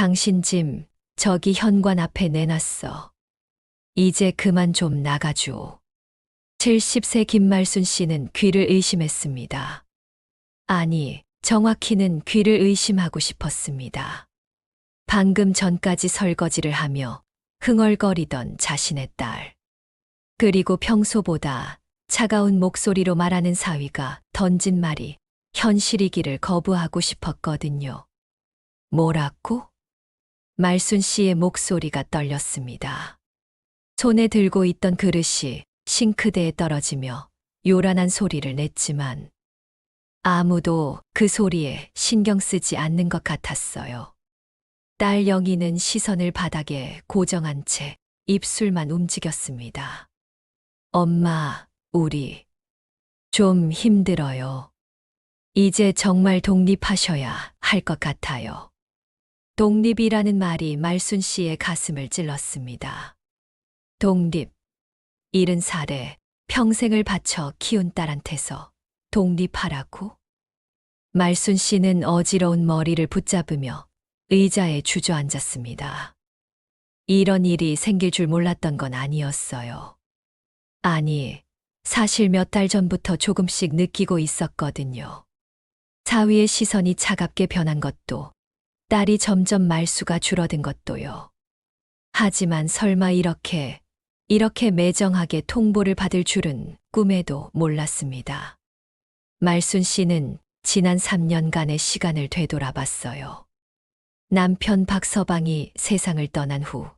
당신 짐 저기 현관 앞에 내놨어. 이제 그만 좀 나가줘. 70세 김말순 씨는 귀를 의심했습니다. 아니, 정확히는 귀를 의심하고 싶었습니다. 방금 전까지 설거지를 하며 흥얼거리던 자신의 딸. 그리고 평소보다 차가운 목소리로 말하는 사위가 던진 말이 현실이기를 거부하고 싶었거든요. 뭐라고? 말순 씨의 목소리가 떨렸습니다. 손에 들고 있던 그릇이 싱크대에 떨어지며 요란한 소리를 냈지만 아무도 그 소리에 신경 쓰지 않는 것 같았어요. 딸 영희는 시선을 바닥에 고정한 채 입술만 움직였습니다. 엄마, 우리 좀 힘들어요. 이제 정말 독립하셔야 할 것 같아요. 독립이라는 말이 말순 씨의 가슴을 찔렀습니다. 독립, 70살에 평생을 바쳐 키운 딸한테서 독립하라고? 말순 씨는 어지러운 머리를 붙잡으며 의자에 주저앉았습니다. 이런 일이 생길 줄 몰랐던 건 아니었어요. 아니, 사실 몇 달 전부터 조금씩 느끼고 있었거든요. 사위의 시선이 차갑게 변한 것도, 딸이 점점 말수가 줄어든 것도요. 하지만 설마 이렇게 매정하게 통보를 받을 줄은 꿈에도 몰랐습니다. 말순 씨는 지난 3년간의 시간을 되돌아봤어요. 남편 박서방이 세상을 떠난 후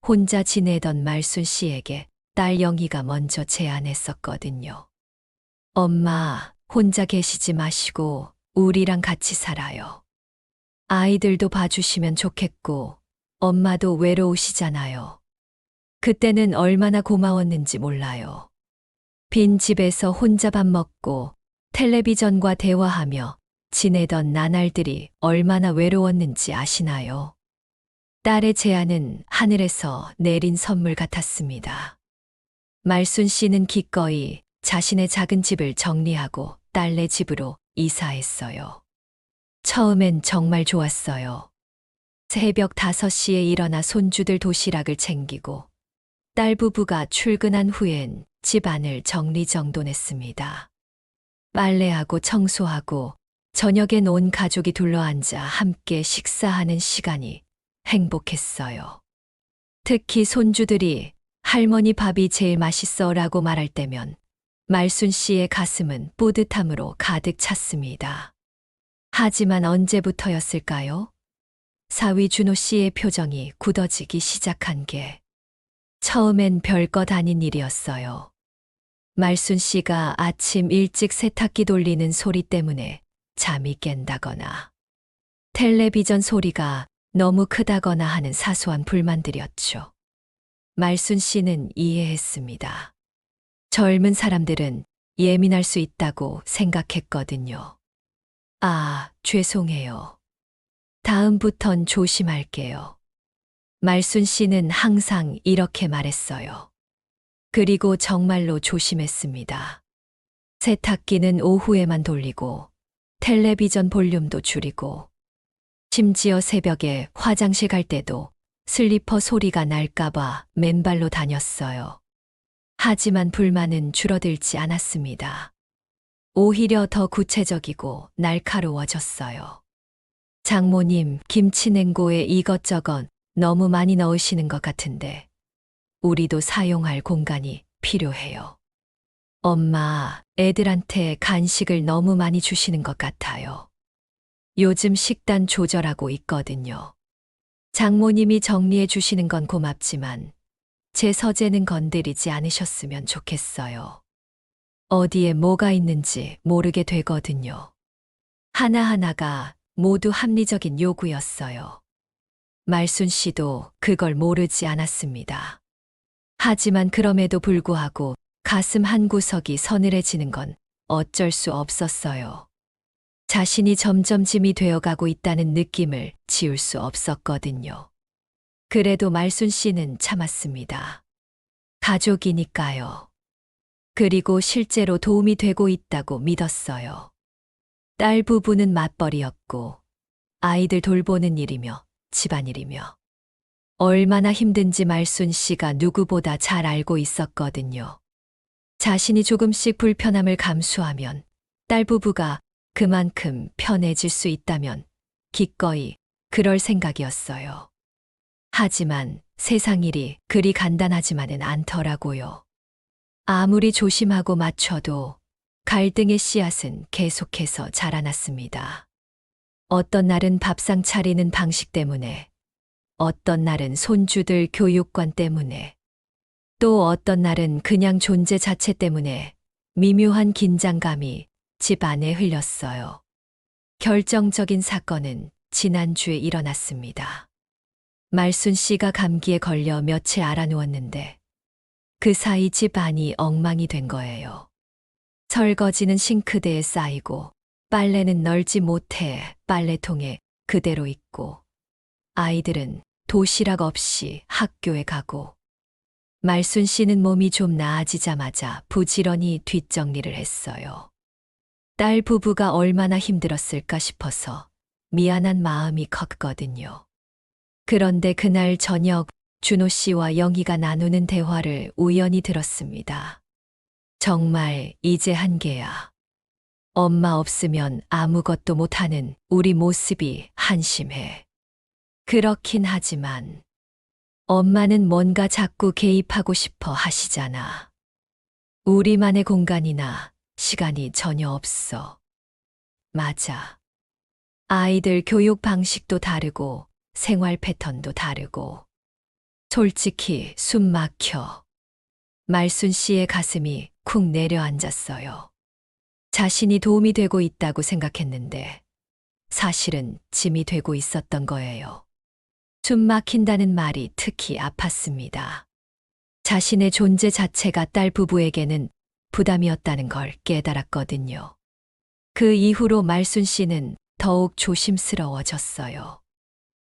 혼자 지내던 말순 씨에게 딸 영희가 먼저 제안했었거든요. 엄마, 혼자 계시지 마시고 우리랑 같이 살아요. 아이들도 봐주시면 좋겠고 엄마도 외로우시잖아요. 그때는 얼마나 고마웠는지 몰라요. 빈 집에서 혼자 밥 먹고 텔레비전과 대화하며 지내던 나날들이 얼마나 외로웠는지 아시나요? 딸의 제안은 하늘에서 내린 선물 같았습니다. 말순 씨는 기꺼이 자신의 작은 집을 정리하고 딸네 집으로 이사했어요. 처음엔 정말 좋았어요. 새벽 5시에 일어나 손주들 도시락을 챙기고 딸 부부가 출근한 후엔 집안을 정리정돈했습니다. 빨래하고 청소하고 저녁엔 온 가족이 둘러앉아 함께 식사하는 시간이 행복했어요. 특히 손주들이 할머니 밥이 제일 맛있어라고 말할 때면 말순 씨의 가슴은 뿌듯함으로 가득 찼습니다. 하지만 언제부터였을까요? 사위 준호 씨의 표정이 굳어지기 시작한 게 처음엔 별것 아닌 일이었어요. 말순 씨가 아침 일찍 세탁기 돌리는 소리 때문에 잠이 깬다거나 텔레비전 소리가 너무 크다거나 하는 사소한 불만들이었죠. 말순 씨는 이해했습니다. 젊은 사람들은 예민할 수 있다고 생각했거든요. 아, 죄송해요. 다음부턴 조심할게요. 말순 씨는 항상 이렇게 말했어요. 그리고 정말로 조심했습니다. 세탁기는 오후에만 돌리고 텔레비전 볼륨도 줄이고 심지어 새벽에 화장실 갈 때도 슬리퍼 소리가 날까봐 맨발로 다녔어요. 하지만 불만은 줄어들지 않았습니다. 오히려 더 구체적이고 날카로워졌어요. 장모님, 김치 냉고에 이것저것 너무 많이 넣으시는 것 같은데 우리도 사용할 공간이 필요해요. 엄마, 애들한테 간식을 너무 많이 주시는 것 같아요. 요즘 식단 조절하고 있거든요. 장모님이 정리해 주시는 건 고맙지만 제 서재는 건드리지 않으셨으면 좋겠어요. 어디에 뭐가 있는지 모르게 되거든요. 하나하나가 모두 합리적인 요구였어요. 말순 씨도 그걸 모르지 않았습니다. 하지만 그럼에도 불구하고 가슴 한구석이 서늘해지는 건 어쩔 수 없었어요. 자신이 점점 짐이 되어가고 있다는 느낌을 지울 수 없었거든요. 그래도 말순 씨는 참았습니다. 가족이니까요. 그리고 실제로 도움이 되고 있다고 믿었어요. 딸 부부는 맞벌이였고 아이들 돌보는 일이며 집안일이며 얼마나 힘든지 말순 씨가 누구보다 잘 알고 있었거든요. 자신이 조금씩 불편함을 감수하면 딸 부부가 그만큼 편해질 수 있다면 기꺼이 그럴 생각이었어요. 하지만 세상 일이 그리 간단하지만은 않더라고요. 아무리 조심하고 맞춰도 갈등의 씨앗은 계속해서 자라났습니다. 어떤 날은 밥상 차리는 방식 때문에, 어떤 날은 손주들 교육관 때문에, 또 어떤 날은 그냥 존재 자체 때문에 미묘한 긴장감이 집 안에 흘렸어요. 결정적인 사건은 지난주에 일어났습니다. 말순 씨가 감기에 걸려 며칠 알아누웠는데 그 사이 집 안이 엉망이 된 거예요. 설거지는 싱크대에 쌓이고 빨래는 널지 못해 빨래통에 그대로 있고 아이들은 도시락 없이 학교에 가고 말순 씨는 몸이 좀 나아지자마자 부지런히 뒷정리를 했어요. 딸 부부가 얼마나 힘들었을까 싶어서 미안한 마음이 컸거든요. 그런데 그날 저녁 준호 씨와 영희가 나누는 대화를 우연히 들었습니다. 정말 이제 한계야. 엄마 없으면 아무것도 못하는 우리 모습이 한심해. 그렇긴 하지만 엄마는 뭔가 자꾸 개입하고 싶어 하시잖아. 우리만의 공간이나 시간이 전혀 없어. 맞아. 아이들 교육 방식도 다르고 생활 패턴도 다르고. 솔직히 숨 막혀. 말순 씨의 가슴이 쿵 내려앉았어요. 자신이 도움이 되고 있다고 생각했는데 사실은 짐이 되고 있었던 거예요. 숨 막힌다는 말이 특히 아팠습니다. 자신의 존재 자체가 딸 부부에게는 부담이었다는 걸 깨달았거든요. 그 이후로 말순 씨는 더욱 조심스러워졌어요.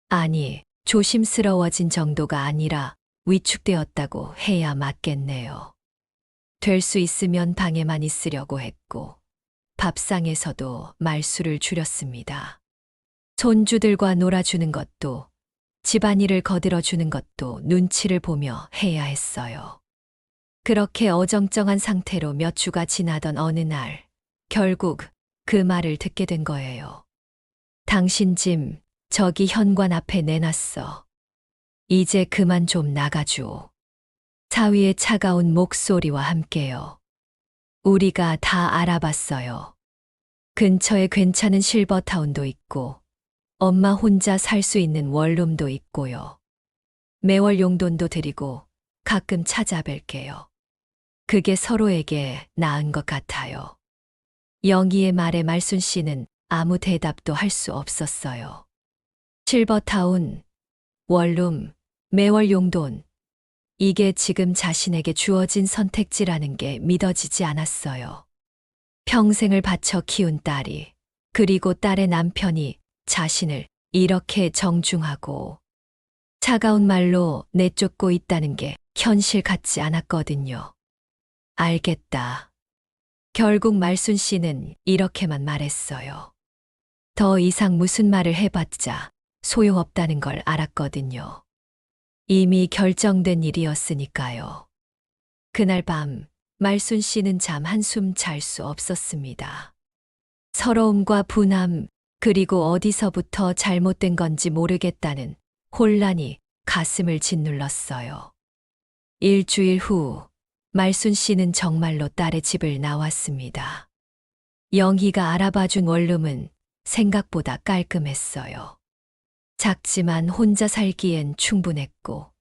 아니, 조심스러워진 정도가 아니라 위축되었다고 해야 맞겠네요. 될 수 있으면 방에만 있으려고 했고, 밥상에서도 말수를 줄였습니다. 손주들과 놀아주는 것도, 집안일을 거들어주는 것도 눈치를 보며 해야 했어요. 그렇게 어정쩡한 상태로 몇 주가 지나던 어느 날, 결국 그 말을 듣게 된 거예요. 당신 짐, 저기 현관 앞에 내놨어. 이제 그만 좀 나가줘. 사위의 차가운 목소리와 함께요. 우리가 다 알아봤어요. 근처에 괜찮은 실버타운도 있고, 엄마 혼자 살 수 있는 원룸도 있고요. 매월 용돈도 드리고 가끔 찾아뵐게요. 그게 서로에게 나은 것 같아요. 영희의 말에 말순 씨는 아무 대답도 할 수 없었어요. 실버타운, 원룸, 매월 용돈. 이게 지금 자신에게 주어진 선택지라는 게 믿어지지 않았어요. 평생을 바쳐 키운 딸이, 그리고 딸의 남편이 자신을 이렇게 정중하고 차가운 말로 내쫓고 있다는 게 현실 같지 않았거든요. 알겠다. 결국 말순 씨는 이렇게만 말했어요. 더 이상 무슨 말을 해봤자 소용없다는 걸 알았거든요. 이미 결정된 일이었으니까요. 그날 밤 말순 씨는 잠 한숨 잘 수 없었습니다. 서러움과 분함, 그리고 어디서부터 잘못된 건지 모르겠다는 혼란이 가슴을 짓눌렀어요. 일주일 후 말순 씨는 정말로 딸의 집을 나왔습니다. 영희가 알아봐준 원룸은 생각보다 깔끔했어요. 작지만 혼자 살기엔 충분했고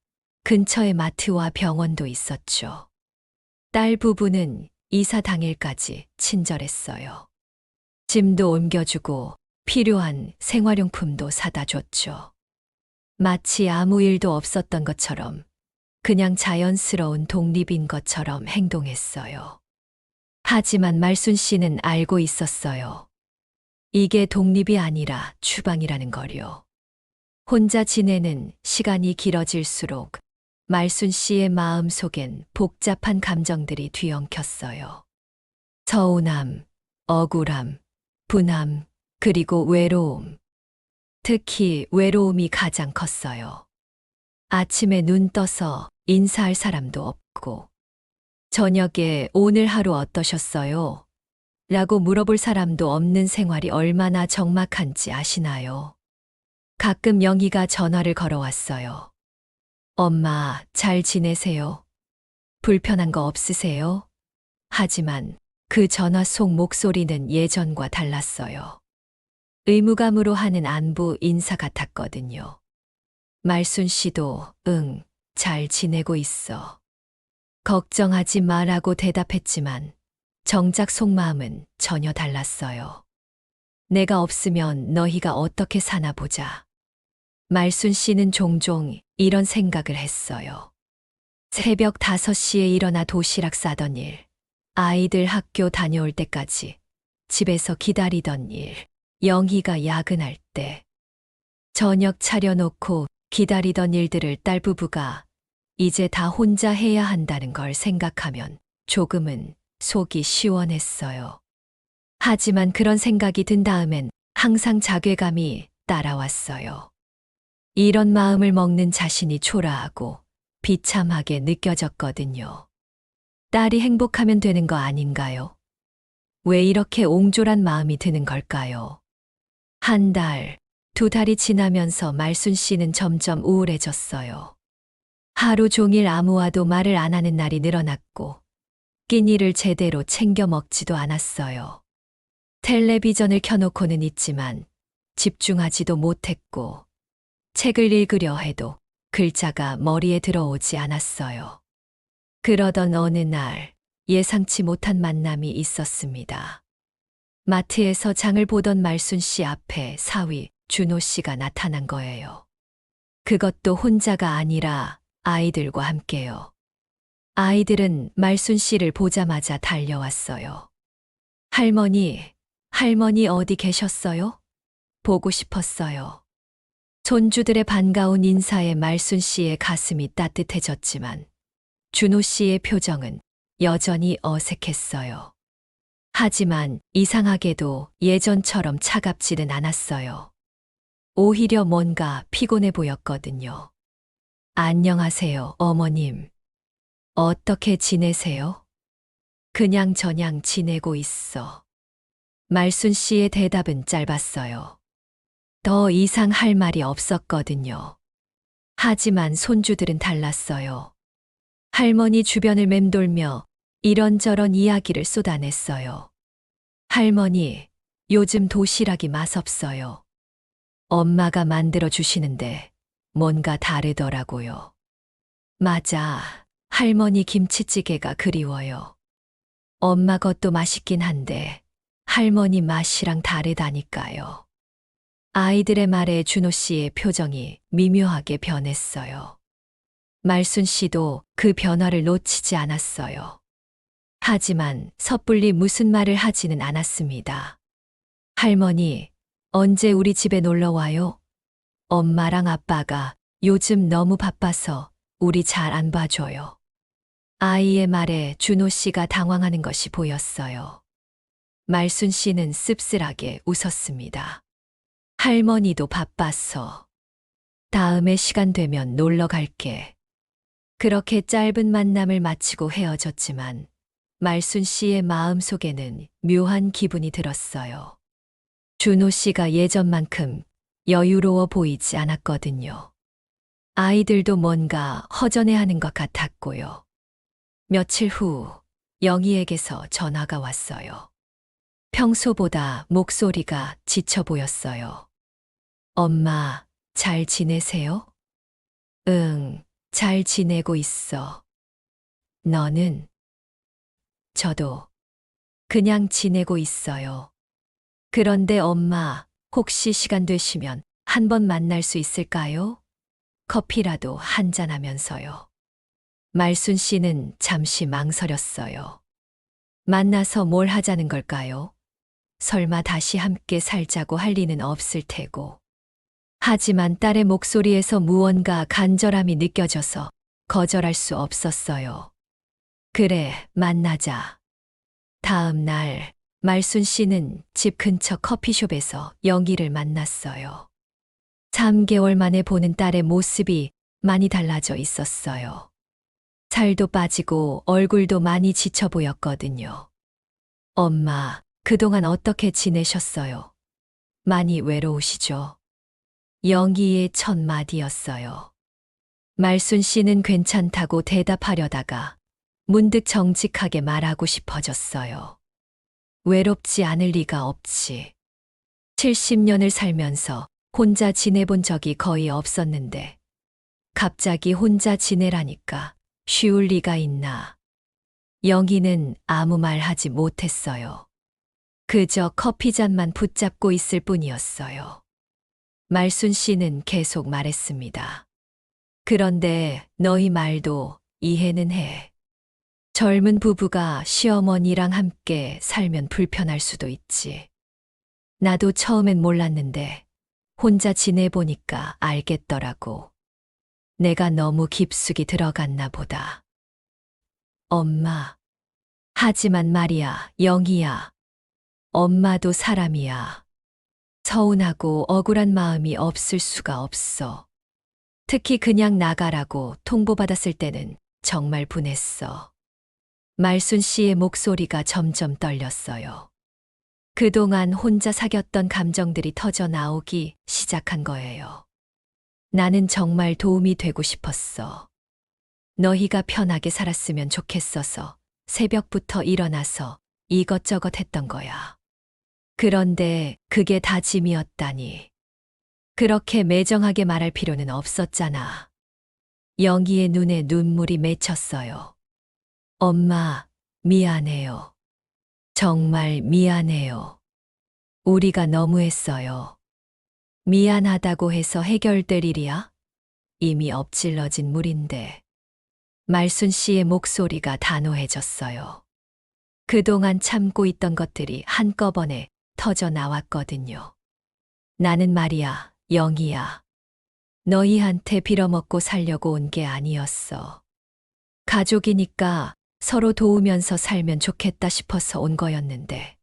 근처에 마트와 병원도 있었죠. 딸 부부는 이사 당일까지 친절했어요. 짐도 옮겨주고 필요한 생활용품도 사다 줬죠. 마치 아무 일도 없었던 것처럼 그냥 자연스러운 독립인 것처럼 행동했어요. 하지만 말순 씨는 알고 있었어요. 이게 독립이 아니라 추방이라는 걸요. 혼자 지내는 시간이 길어질수록 말순 씨의 마음 속엔 복잡한 감정들이 뒤엉켰어요. 서운함, 억울함, 분함, 그리고 외로움. 특히 외로움이 가장 컸어요. 아침에 눈 떠서 인사할 사람도 없고, 저녁에 오늘 하루 어떠셨어요? 라고 물어볼 사람도 없는 생활이 얼마나 적막한지 아시나요? 가끔 영희가 전화를 걸어왔어요. 엄마, 잘 지내세요? 불편한 거 없으세요? 하지만 그 전화 속 목소리는 예전과 달랐어요. 의무감으로 하는 안부 인사 같았거든요. 말순 씨도 응, 잘 지내고 있어. 걱정하지 마라고 대답했지만 정작 속마음은 전혀 달랐어요. 내가 없으면 너희가 어떻게 사나 보자. 말순 씨는 종종 이런 생각을 했어요. 새벽 5시에 일어나 도시락 싸던 일, 아이들 학교 다녀올 때까지 집에서 기다리던 일, 영희가 야근할 때, 저녁 차려놓고 기다리던 일들을 딸 부부가 이제 다 혼자 해야 한다는 걸 생각하면 조금은 속이 시원했어요. 하지만 그런 생각이 든 다음엔 항상 자괴감이 따라왔어요. 이런 마음을 먹는 자신이 초라하고 비참하게 느껴졌거든요. 딸이 행복하면 되는 거 아닌가요? 왜 이렇게 옹졸한 마음이 드는 걸까요? 한 달, 2달이 지나면서 말순 씨는 점점 우울해졌어요. 하루 종일 아무와도 말을 안 하는 날이 늘어났고, 끼니를 제대로 챙겨 먹지도 않았어요. 텔레비전을 켜놓고는 있지만 집중하지도 못했고, 책을 읽으려 해도 글자가 머리에 들어오지 않았어요. 그러던 어느 날 예상치 못한 만남이 있었습니다. 마트에서 장을 보던 말순 씨 앞에 사위 준호 씨가 나타난 거예요. 그것도 혼자가 아니라 아이들과 함께요. 아이들은 말순 씨를 보자마자 달려왔어요. 할머니 어디 계셨어요? 보고 싶었어요. 손주들의 반가운 인사에 말순 씨의 가슴이 따뜻해졌지만 준호 씨의 표정은 여전히 어색했어요. 하지만 이상하게도 예전처럼 차갑지는 않았어요. 오히려 뭔가 피곤해 보였거든요. 안녕하세요, 어머님. 어떻게 지내세요? 그냥저냥 지내고 있어. 말순 씨의 대답은 짧았어요. 더 이상 할 말이 없었거든요. 하지만 손주들은 달랐어요. 할머니 주변을 맴돌며 이런저런 이야기를 쏟아냈어요. 할머니, 요즘 도시락이 맛없어요. 엄마가 만들어 주시는데 뭔가 다르더라고요. 맞아, 할머니 김치찌개가 그리워요. 엄마 것도 맛있긴 한데 할머니 맛이랑 다르다니까요. 아이들의 말에 준호 씨의 표정이 미묘하게 변했어요. 말순 씨도 그 변화를 놓치지 않았어요. 하지만 섣불리 무슨 말을 하지는 않았습니다. 할머니, 언제 우리 집에 놀러 와요? 엄마랑 아빠가 요즘 너무 바빠서 우리 잘 안 봐줘요. 아이의 말에 준호 씨가 당황하는 것이 보였어요. 말순 씨는 씁쓸하게 웃었습니다. 할머니도 바빠서. 다음에 시간 되면 놀러 갈게. 그렇게 짧은 만남을 마치고 헤어졌지만 말순 씨의 마음속에는 묘한 기분이 들었어요. 준호 씨가 예전만큼 여유로워 보이지 않았거든요. 아이들도 뭔가 허전해하는 것 같았고요. 며칠 후 영희에게서 전화가 왔어요. 평소보다 목소리가 지쳐 보였어요. 엄마, 잘 지내세요? 응, 잘 지내고 있어. 너는? 저도 그냥 지내고 있어요. 그런데 엄마, 혹시 시간 되시면 한번 만날 수 있을까요? 커피라도 한잔 하면서요. 말순 씨는 잠시 망설였어요. 만나서 뭘 하자는 걸까요? 설마 다시 함께 살자고 할 리는 없을 테고. 하지만 딸의 목소리에서 무언가 간절함이 느껴져서 거절할 수 없었어요. 그래, 만나자. 다음 날, 말순 씨는 집 근처 커피숍에서 영희를 만났어요. 3개월 만에 보는 딸의 모습이 많이 달라져 있었어요. 살도 빠지고 얼굴도 많이 지쳐 보였거든요. 엄마, 그동안 어떻게 지내셨어요? 많이 외로우시죠? 영희의 첫 마디였어요. 말순 씨는 괜찮다고 대답하려다가 문득 정직하게 말하고 싶어졌어요. 외롭지 않을 리가 없지. 70년을 살면서 혼자 지내본 적이 거의 없었는데 갑자기 혼자 지내라니까 쉬울 리가 있나. 영희는 아무 말 하지 못했어요. 그저 커피잔만 붙잡고 있을 뿐이었어요. 말순 씨는 계속 말했습니다. 그런데 너희 말도 이해는 해. 젊은 부부가 시어머니랑 함께 살면 불편할 수도 있지. 나도 처음엔 몰랐는데 혼자 지내보니까 알겠더라고. 내가 너무 깊숙이 들어갔나 보다. 엄마. 하지만 말이야, 영희야. 엄마도 사람이야. 서운하고 억울한 마음이 없을 수가 없어. 특히 그냥 나가라고 통보받았을 때는 정말 분했어. 말순 씨의 목소리가 점점 떨렸어요. 그동안 혼자 사귀었던 감정들이 터져 나오기 시작한 거예요. 나는 정말 도움이 되고 싶었어. 너희가 편하게 살았으면 좋겠어서 새벽부터 일어나서 이것저것 했던 거야. 그런데 그게 다 짐이었다니. 그렇게 매정하게 말할 필요는 없었잖아. 영희의 눈에 눈물이 맺혔어요. 엄마, 미안해요. 정말 미안해요. 우리가 너무했어요. 미안하다고 해서 해결될 일이야? 이미 엎질러진 물인데. 말순 씨의 목소리가 단호해졌어요. 그동안 참고 있던 것들이 한꺼번에 터져 나왔거든요. 나는 말이야, 영희야. 너희한테 빌어먹고 살려고 온 게 아니었어. 가족이니까 서로 도우면서 살면 좋겠다 싶어서 온 거였는데.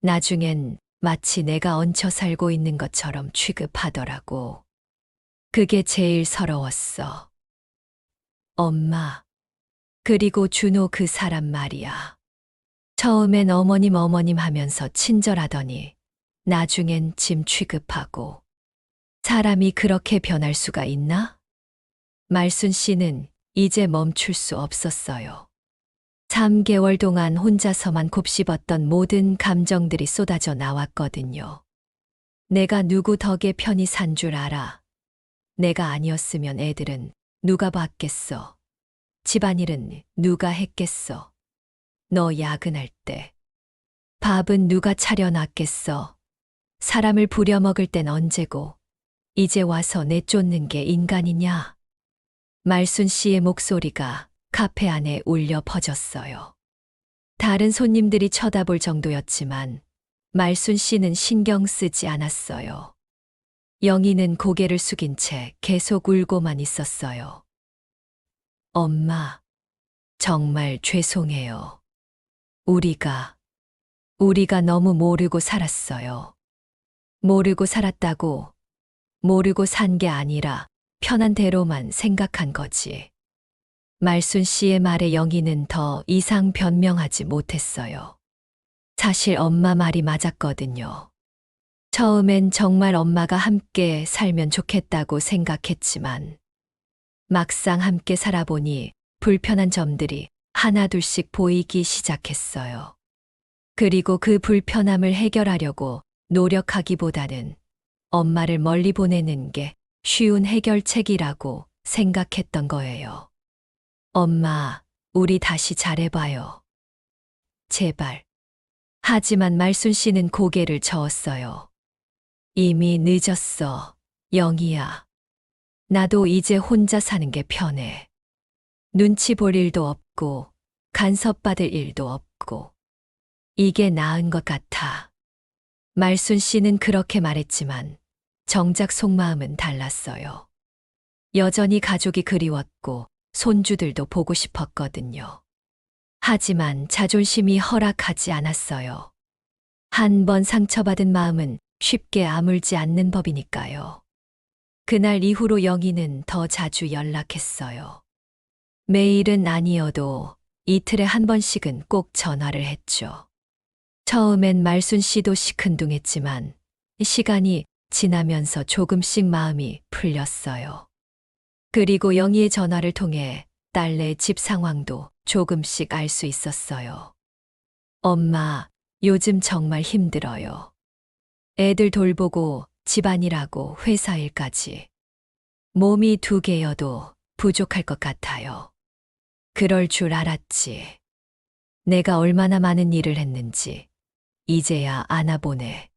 나중엔 마치 내가 얹혀 살고 있는 것처럼 취급하더라고. 그게 제일 서러웠어. 엄마. 그리고 준호 그 사람 말이야. 처음엔 어머님 하면서 친절하더니 나중엔 짐 취급하고. 사람이 그렇게 변할 수가 있나? 말순 씨는 이제 멈출 수 없었어요. 3개월 동안 혼자서만 곱씹었던 모든 감정들이 쏟아져 나왔거든요. 내가 누구 덕에 편히 산 줄 알아. 내가 아니었으면 애들은 누가 봤겠어. 집안일은 누가 했겠어. 너 야근할 때. 밥은 누가 차려놨겠어. 사람을 부려먹을 땐 언제고. 이제 와서 내쫓는 게 인간이냐. 말순 씨의 목소리가 카페 안에 울려 퍼졌어요. 다른 손님들이 쳐다볼 정도였지만 말순 씨는 신경 쓰지 않았어요. 영희는 고개를 숙인 채 계속 울고만 있었어요. 엄마, 정말 죄송해요. 우리가 너무 모르고 살았어요. 모르고 살았다고, 모르고 산 게 아니라 편한 대로만 생각한 거지. 말순 씨의 말에 영희는 더 이상 변명하지 못했어요. 사실 엄마 말이 맞았거든요. 처음엔 정말 엄마가 함께 살면 좋겠다고 생각했지만 막상 함께 살아보니 불편한 점들이 하나둘씩 보이기 시작했어요. 그리고 그 불편함을 해결하려고 노력하기보다는 엄마를 멀리 보내는 게 쉬운 해결책이라고 생각했던 거예요. 엄마, 우리 다시 잘해봐요. 제발. 하지만 말순 씨는 고개를 저었어요. 이미 늦었어, 영희야. 나도 이제 혼자 사는 게 편해. 눈치 볼 일도 없고, 간섭받을 일도 없고. 이게 나은 것 같아. 말순 씨는 그렇게 말했지만, 정작 속마음은 달랐어요. 여전히 가족이 그리웠고, 손주들도 보고 싶었거든요. 하지만 자존심이 허락하지 않았어요. 한 번 상처받은 마음은 쉽게 아물지 않는 법이니까요. 그날 이후로 영희는 더 자주 연락했어요. 매일은 아니어도 이틀에 한 번씩은 꼭 전화를 했죠. 처음엔 말순 씨도 시큰둥했지만 시간이 지나면서 조금씩 마음이 풀렸어요. 그리고 영희의 전화를 통해 딸네 집 상황도 조금씩 알 수 있었어요. 엄마, 요즘 정말 힘들어요. 애들 돌보고 집안일하고 회사 일까지. 몸이 2개여도 부족할 것 같아요. 그럴 줄 알았지. 내가 얼마나 많은 일을 했는지 이제야 아나보네.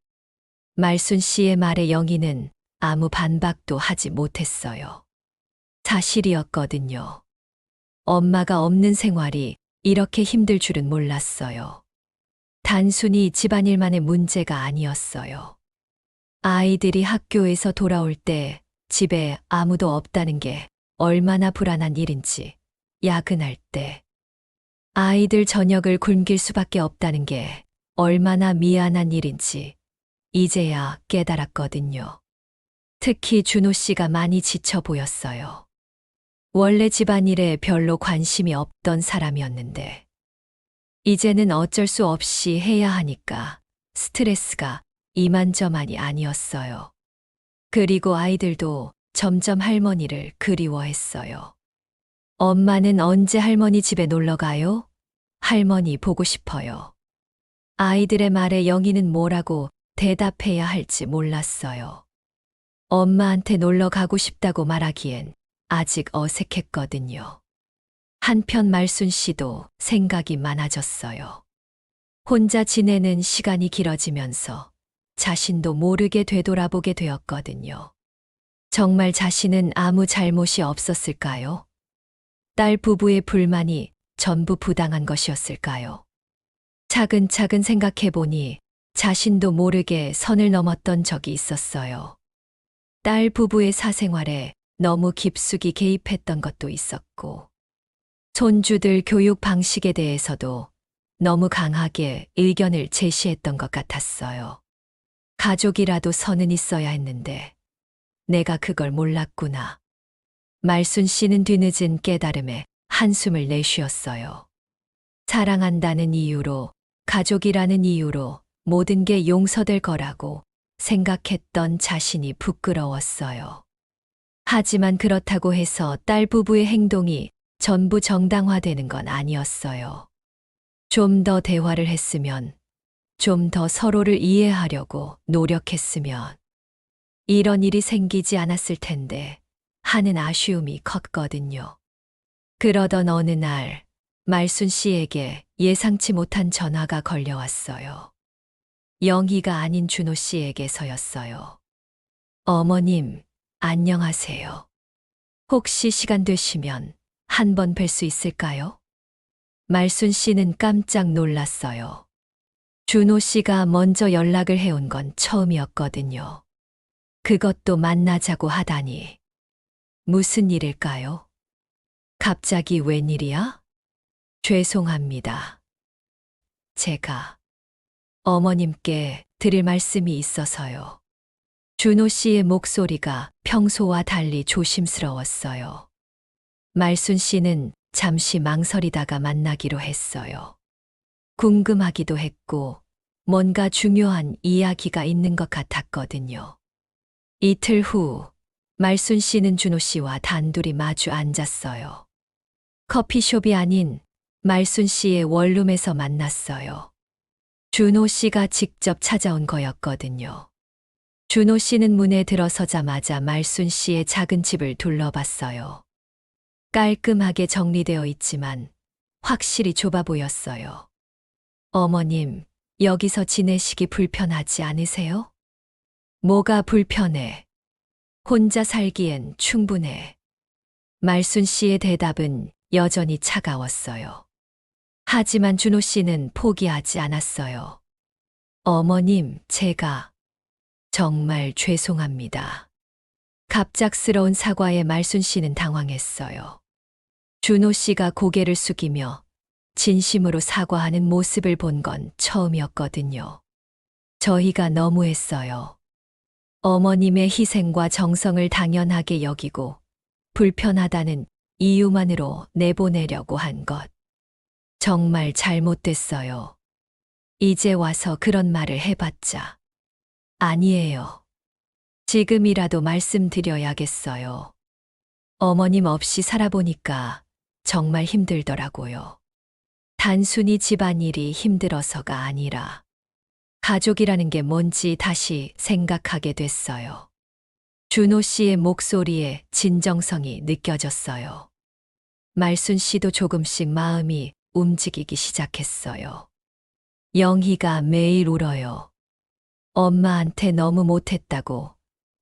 말순 씨의 말에 영희는 아무 반박도 하지 못했어요. 사실이었거든요. 엄마가 없는 생활이 이렇게 힘들 줄은 몰랐어요. 단순히 집안일만의 문제가 아니었어요. 아이들이 학교에서 돌아올 때 집에 아무도 없다는 게 얼마나 불안한 일인지, 야근할 때 아이들 저녁을 굶길 수밖에 없다는 게 얼마나 미안한 일인지 이제야 깨달았거든요. 특히 준호 씨가 많이 지쳐 보였어요. 원래 집안일에 별로 관심이 없던 사람이었는데 이제는 어쩔 수 없이 해야 하니까 스트레스가 이만저만이 아니었어요. 그리고 아이들도 점점 할머니를 그리워했어요. 엄마는 언제 할머니 집에 놀러 가요? 할머니 보고 싶어요. 아이들의 말에 영희는 뭐라고 대답해야 할지 몰랐어요. 엄마한테 놀러 가고 싶다고 말하기엔 아직 어색했거든요. 한편 말순 씨도 생각이 많아졌어요. 혼자 지내는 시간이 길어지면서 자신도 모르게 되돌아보게 되었거든요. 정말 자신은 아무 잘못이 없었을까요? 딸 부부의 불만이 전부 부당한 것이었을까요? 차근차근 생각해보니 자신도 모르게 선을 넘었던 적이 있었어요. 딸 부부의 사생활에 너무 깊숙이 개입했던 것도 있었고, 손주들 교육 방식에 대해서도 너무 강하게 의견을 제시했던 것 같았어요. 가족이라도 선은 있어야 했는데 내가 그걸 몰랐구나. 말순 씨는 뒤늦은 깨달음에 한숨을 내쉬었어요. 사랑한다는 이유로, 가족이라는 이유로 모든 게 용서될 거라고 생각했던 자신이 부끄러웠어요. 하지만 그렇다고 해서 딸 부부의 행동이 전부 정당화되는 건 아니었어요. 좀 더 대화를 했으면, 좀 더 서로를 이해하려고 노력했으면, 이런 일이 생기지 않았을 텐데 하는 아쉬움이 컸거든요. 그러던 어느 날, 말순 씨에게 예상치 못한 전화가 걸려왔어요. 영희가 아닌 준호 씨에게서였어요. 어머님, 안녕하세요. 혹시 시간 되시면 한번 뵐 수 있을까요? 말순 씨는 깜짝 놀랐어요. 준호 씨가 먼저 연락을 해온 건 처음이었거든요. 그것도 만나자고 하다니. 무슨 일일까요? 갑자기 웬일이야? 죄송합니다. 제가 어머님께 드릴 말씀이 있어서요. 준호 씨의 목소리가 평소와 달리 조심스러웠어요. 말순 씨는 잠시 망설이다가 만나기로 했어요. 궁금하기도 했고 뭔가 중요한 이야기가 있는 것 같았거든요. 이틀 후 말순 씨는 준호 씨와 단둘이 마주 앉았어요. 커피숍이 아닌 말순 씨의 원룸에서 만났어요. 준호 씨가 직접 찾아온 거였거든요. 준호 씨는 문에 들어서자마자 말순 씨의 작은 집을 둘러봤어요. 깔끔하게 정리되어 있지만 확실히 좁아 보였어요. 어머님, 여기서 지내시기 불편하지 않으세요? 뭐가 불편해? 혼자 살기엔 충분해. 말순 씨의 대답은 여전히 차가웠어요. 하지만 준호 씨는 포기하지 않았어요. 어머님, 제가 정말 죄송합니다. 갑작스러운 사과에 말순 씨는 당황했어요. 준호 씨가 고개를 숙이며 진심으로 사과하는 모습을 본 건 처음이었거든요. 저희가 너무했어요. 어머님의 희생과 정성을 당연하게 여기고 불편하다는 이유만으로 내보내려고 한 것. 정말 잘못됐어요. 이제 와서 그런 말을 해봤자. 아니에요. 지금이라도 말씀드려야겠어요. 어머님 없이 살아보니까 정말 힘들더라고요. 단순히 집안일이 힘들어서가 아니라 가족이라는 게 뭔지 다시 생각하게 됐어요. 준호 씨의 목소리에 진정성이 느껴졌어요. 말순 씨도 조금씩 마음이 움직이기 시작했어요. 영희가 매일 울어요. 엄마한테 너무 못했다고,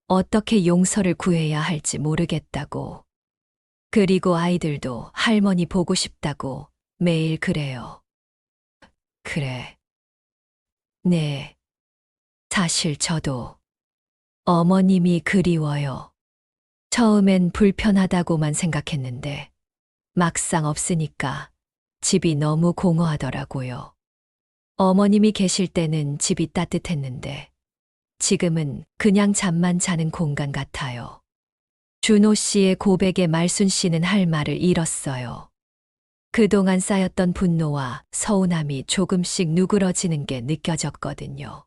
어떻게 용서를 구해야 할지 모르겠다고. 그리고 아이들도 할머니 보고 싶다고 매일 그래요. 그래. 네. 사실 저도 어머님이 그리워요. 처음엔 불편하다고만 생각했는데 막상 없으니까 집이 너무 공허하더라고요. 어머님이 계실 때는 집이 따뜻했는데 지금은 그냥 잠만 자는 공간 같아요. 준호 씨의 고백에 말순 씨는 할 말을 잃었어요. 그동안 쌓였던 분노와 서운함이 조금씩 누그러지는 게 느껴졌거든요.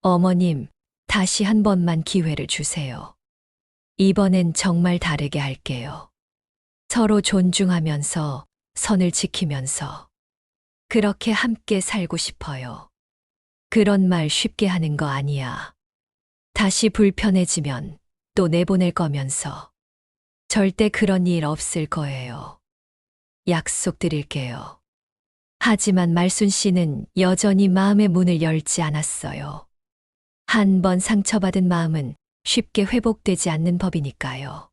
어머님, 다시 한 번만 기회를 주세요. 이번엔 정말 다르게 할게요. 서로 존중하면서, 선을 지키면서, 그렇게 함께 살고 싶어요. 그런 말 쉽게 하는 거 아니야. 다시 불편해지면 또 내보낼 거면서. 절대 그런 일 없을 거예요. 약속드릴게요. 하지만 말순 씨는 여전히 마음의 문을 열지 않았어요. 한 번 상처받은 마음은 쉽게 회복되지 않는 법이니까요.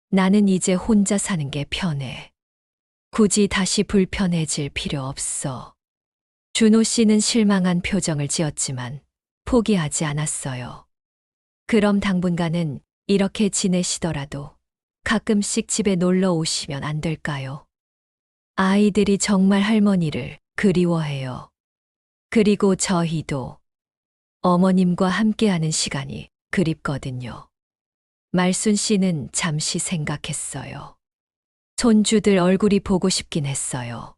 나는 이제 혼자 사는 게 편해. 굳이 다시 불편해질 필요 없어. 준호 씨는 실망한 표정을 지었지만 포기하지 않았어요. 그럼 당분간은 이렇게 지내시더라도 가끔씩 집에 놀러 오시면 안 될까요? 아이들이 정말 할머니를 그리워해요. 그리고 저희도 어머님과 함께하는 시간이 그립거든요. 말순 씨는 잠시 생각했어요. 손주들 얼굴이 보고 싶긴 했어요.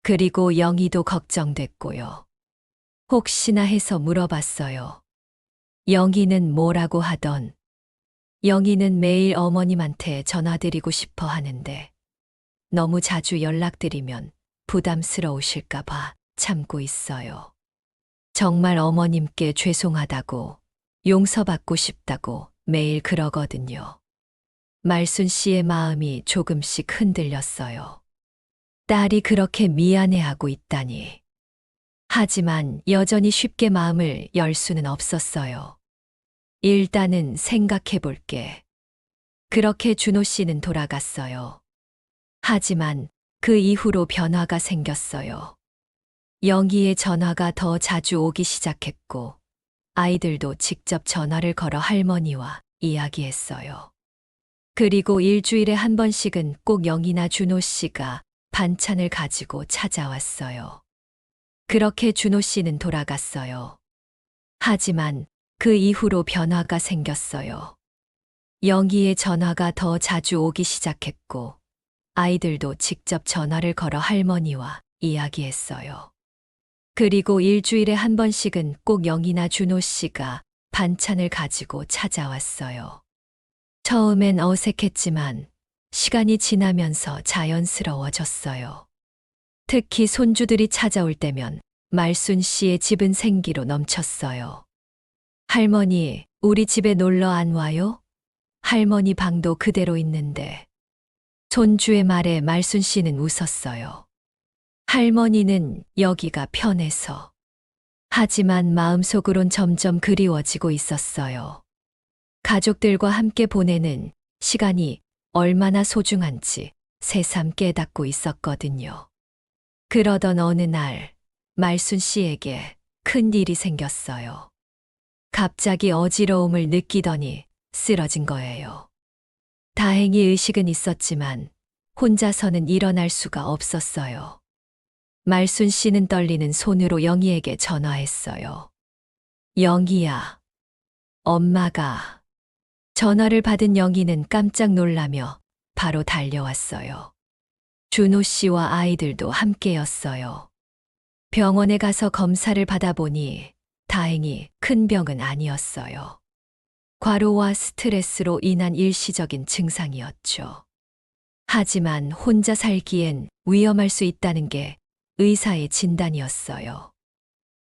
그리고 영희도 걱정됐고요. 혹시나 해서 물어봤어요. 영희는 뭐라고 하던. 영희는 매일 어머님한테 전화드리고 싶어 하는데 너무 자주 연락드리면 부담스러우실까 봐 참고 있어요. 정말 어머님께 죄송하다고, 용서받고 싶다고 매일 그러거든요. 말순 씨의 마음이 조금씩 흔들렸어요. 딸이 그렇게 미안해하고 있다니. 하지만 여전히 쉽게 마음을 열 수는 없었어요. 일단은 생각해 볼게. 그렇게 준호 씨는 돌아갔어요. 하지만 그 이후로 변화가 생겼어요. 영희의 전화가 더 자주 오기 시작했고, 아이들도 직접 전화를 걸어 할머니와 이야기했어요. 그리고 일주일에 한 번씩은 꼭 영희나 준호 씨가 반찬을 가지고 찾아왔어요. 그렇게 준호 씨는 돌아갔어요. 하지만 그 이후로 변화가 생겼어요. 영희의 전화가 더 자주 오기 시작했고, 아이들도 직접 전화를 걸어 할머니와 이야기했어요. 그리고 일주일에 한 번씩은 꼭 영희나 준호 씨가 반찬을 가지고 찾아왔어요. 처음엔 어색했지만 시간이 지나면서 자연스러워졌어요. 특히 손주들이 찾아올 때면 말순 씨의 집은 생기로 넘쳤어요. 할머니, 우리 집에 놀러 안 와요? 할머니 방도 그대로 있는데. 손주의 말에 말순 씨는 웃었어요. 할머니는 여기가 편해서. 하지만 마음속으론 점점 그리워지고 있었어요. 가족들과 함께 보내는 시간이 얼마나 소중한지 새삼 깨닫고 있었거든요. 그러던 어느 날, 말순 씨에게 큰 일이 생겼어요. 갑자기 어지러움을 느끼더니 쓰러진 거예요. 다행히 의식은 있었지만 혼자서는 일어날 수가 없었어요. 말순 씨는 떨리는 손으로 영희에게 전화했어요. 영희야, 엄마가. 전화를 받은 영희는 깜짝 놀라며 바로 달려왔어요. 준호 씨와 아이들도 함께였어요. 병원에 가서 검사를 받아보니 다행히 큰 병은 아니었어요. 과로와 스트레스로 인한 일시적인 증상이었죠. 하지만 혼자 살기엔 위험할 수 있다는 게 의사의 진단이었어요.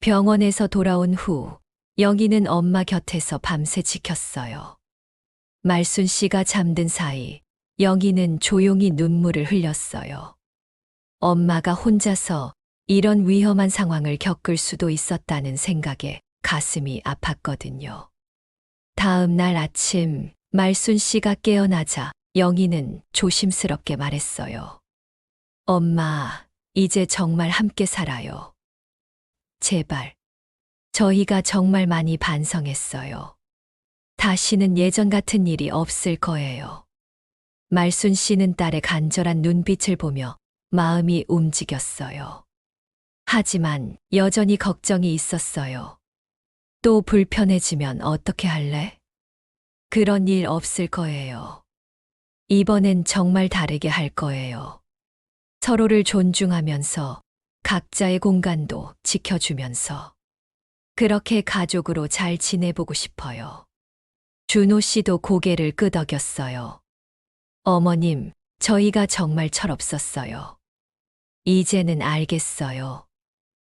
병원에서 돌아온 후 영희는 엄마 곁에서 밤새 지켰어요. 말순 씨가 잠든 사이 영희는 조용히 눈물을 흘렸어요. 엄마가 혼자서 이런 위험한 상황을 겪을 수도 있었다는 생각에 가슴이 아팠거든요. 다음 날 아침 말순 씨가 깨어나자 영희는 조심스럽게 말했어요. 엄마, 이제 정말 함께 살아요. 제발. 저희가 정말 많이 반성했어요. 다시는 예전 같은 일이 없을 거예요. 말순 씨는 딸의 간절한 눈빛을 보며 마음이 움직였어요. 하지만 여전히 걱정이 있었어요. 또 불편해지면 어떻게 할래? 그런 일 없을 거예요. 이번엔 정말 다르게 할 거예요. 서로를 존중하면서 각자의 공간도 지켜주면서 그렇게 가족으로 잘 지내보고 싶어요. 준호 씨도 고개를 끄덕였어요. 어머님, 저희가 정말 철없었어요. 이제는 알겠어요.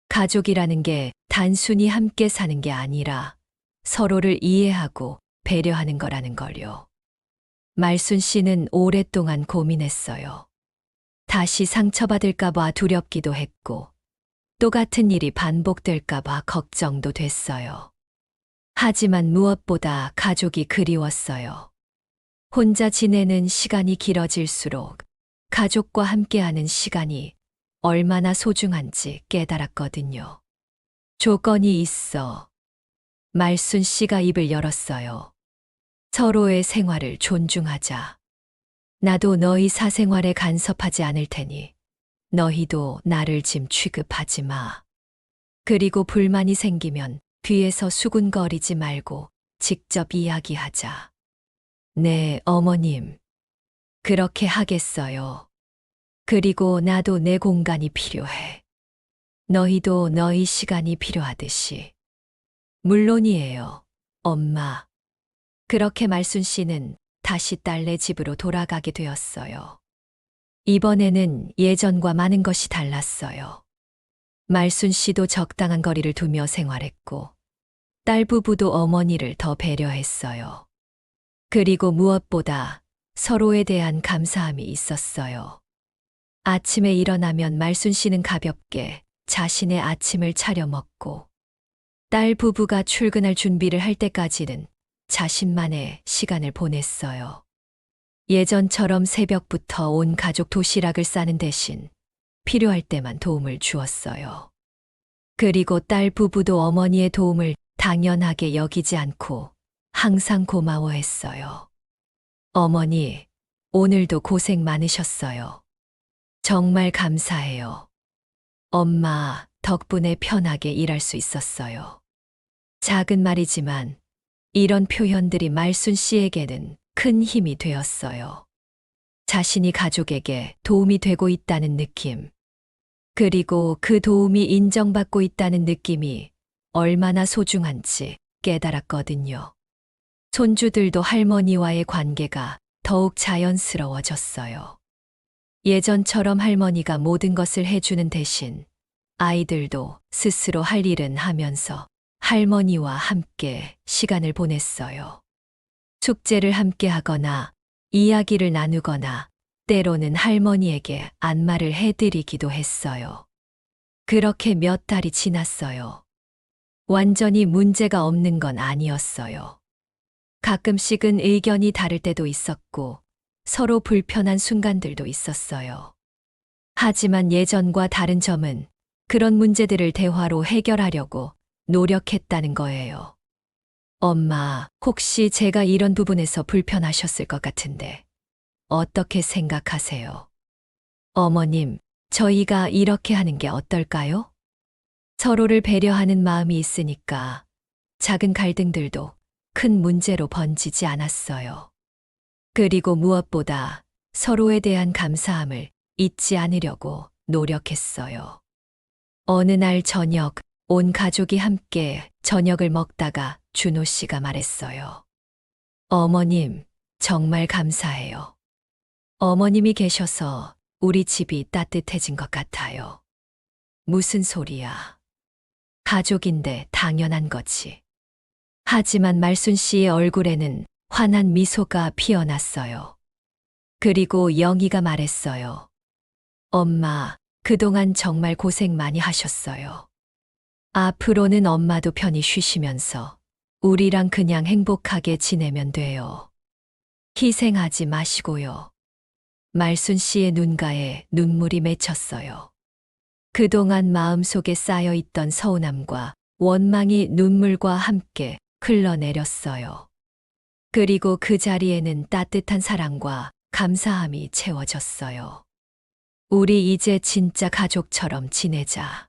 가족이라는 게 단순히 함께 사는 게 아니라 서로를 이해하고 배려하는 거라는 걸요. 말순 씨는 오랫동안 고민했어요. 다시 상처받을까봐 두렵기도 했고, 똑같은 일이 반복될까봐 걱정도 됐어요. 하지만 무엇보다 가족이 그리웠어요. 혼자 지내는 시간이 길어질수록 가족과 함께하는 시간이 얼마나 소중한지 깨달았거든요. 조건이 있어. 말순 씨가 입을 열었어요. 서로의 생활을 존중하자. 나도 너희 사생활에 간섭하지 않을 테니 너희도 나를 짐 취급하지 마. 그리고 불만이 생기면 뒤에서 수군거리지 말고 직접 이야기하자. 네, 어머님. 그렇게 하겠어요. 그리고 나도 내 공간이 필요해. 너희도 너희 시간이 필요하듯이. 물론이에요, 엄마. 그렇게 말순 씨는 다시 딸네 집으로 돌아가게 되었어요. 이번에는 예전과 많은 것이 달랐어요. 말순 씨도 적당한 거리를 두며 생활했고, 딸 부부도 어머니를 더 배려했어요. 그리고 무엇보다 서로에 대한 감사함이 있었어요. 아침에 일어나면 말순 씨는 가볍게 자신의 아침을 차려 먹고, 딸 부부가 출근할 준비를 할 때까지는 자신만의 시간을 보냈어요. 예전처럼 새벽부터 온 가족 도시락을 싸는 대신 필요할 때만 도움을 주었어요. 그리고 딸 부부도 어머니의 도움을 당연하게 여기지 않고 항상 고마워했어요. 어머니, 오늘도 고생 많으셨어요. 정말 감사해요. 엄마 덕분에 편하게 일할 수 있었어요. 작은 말이지만 이런 표현들이 말순 씨에게는 큰 힘이 되었어요. 자신이 가족에게 도움이 되고 있다는 느낌, 그리고 그 도움이 인정받고 있다는 느낌이 얼마나 소중한지 깨달았거든요. 손주들도 할머니와의 관계가 더욱 자연스러워졌어요. 예전처럼 할머니가 모든 것을 해주는 대신 아이들도 스스로 할 일은 하면서 할머니와 함께 시간을 보냈어요. 숙제를 함께 하거나 이야기를 나누거나 때로는 할머니에게 안마를 해드리기도 했어요. 그렇게 몇 달이 지났어요. 완전히 문제가 없는 건 아니었어요. 가끔씩은 의견이 다를 때도 있었고 서로 불편한 순간들도 있었어요. 하지만 예전과 다른 점은 그런 문제들을 대화로 해결하려고 노력했다는 거예요. 엄마, 혹시 제가 이런 부분에서 불편하셨을 것 같은데 어떻게 생각하세요? 어머님, 저희가 이렇게 하는 게 어떨까요? 서로를 배려하는 마음이 있으니까 작은 갈등들도 큰 문제로 번지지 않았어요. 그리고 무엇보다 서로에 대한 감사함을 잊지 않으려고 노력했어요. 어느 날 저녁, 온 가족이 함께 저녁을 먹다가 준호 씨가 말했어요. 어머님, 정말 감사해요. 어머님이 계셔서 우리 집이 따뜻해진 것 같아요. 무슨 소리야. 가족인데 당연한 거지. 하지만 말순 씨의 얼굴에는 환한 미소가 피어났어요. 그리고 영희가 말했어요. 엄마, 그동안 정말 고생 많이 하셨어요. 앞으로는 엄마도 편히 쉬시면서 우리랑 그냥 행복하게 지내면 돼요. 희생하지 마시고요. 말순 씨의 눈가에 눈물이 맺혔어요. 그동안 마음속에 쌓여있던 서운함과 원망이 눈물과 함께 흘러내렸어요. 그리고 그 자리에는 따뜻한 사랑과 감사함이 채워졌어요. 우리 이제 진짜 가족처럼 지내자.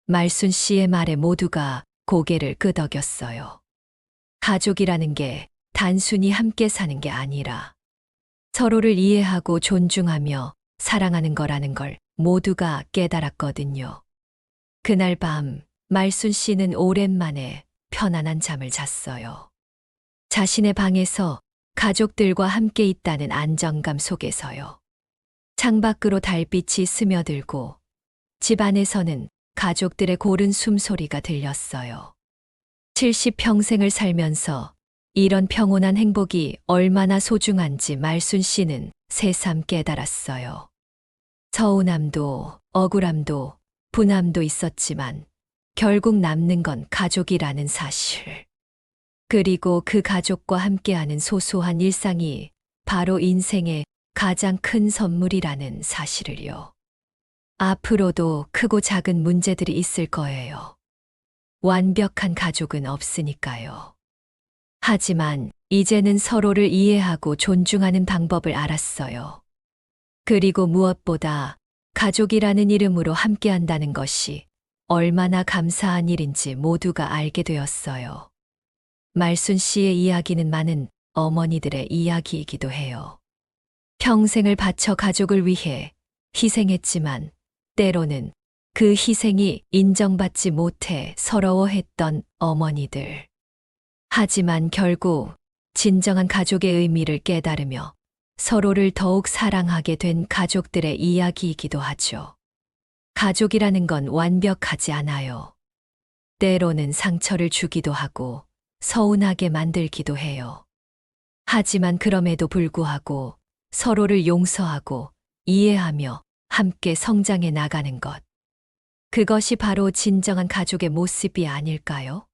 말순 씨의 말에 모두가 고개를 끄덕였어요. 가족이라는 게 단순히 함께 사는 게 아니라 서로를 이해하고 존중하며 사랑하는 거라는 걸 모두가 깨달았거든요. 그날 밤, 말순 씨는 오랜만에 편안한 잠을 잤어요. 자신의 방에서 가족들과 함께 있다는 안정감 속에서요. 창밖으로 달빛이 스며들고 집 안에서는 가족들의 고른 숨소리가 들렸어요. 70평생을 살면서 이런 평온한 행복이 얼마나 소중한지 말순 씨는 새삼 깨달았어요. 서운함도 억울함도 분함도 있었지만 결국 남는 건 가족이라는 사실. 그리고 그 가족과 함께하는 소소한 일상이 바로 인생의 가장 큰 선물이라는 사실을요. 앞으로도 크고 작은 문제들이 있을 거예요. 완벽한 가족은 없으니까요. 하지만 이제는 서로를 이해하고 존중하는 방법을 알았어요. 그리고 무엇보다 가족이라는 이름으로 함께한다는 것이 얼마나 감사한 일인지 모두가 알게 되었어요. 말순 씨의 이야기는 많은 어머니들의 이야기이기도 해요. 평생을 바쳐 가족을 위해 희생했지만 때로는 그 희생이 인정받지 못해 서러워했던 어머니들. 하지만 결국 진정한 가족의 의미를 깨달으며 서로를 더욱 사랑하게 된 가족들의 이야기이기도 하죠. 가족이라는 건 완벽하지 않아요. 때로는 상처를 주기도 하고 서운하게 만들기도 해요. 하지만 그럼에도 불구하고 서로를 용서하고 이해하며 함께 성장해 나가는 것. 그것이 바로 진정한 가족의 모습이 아닐까요?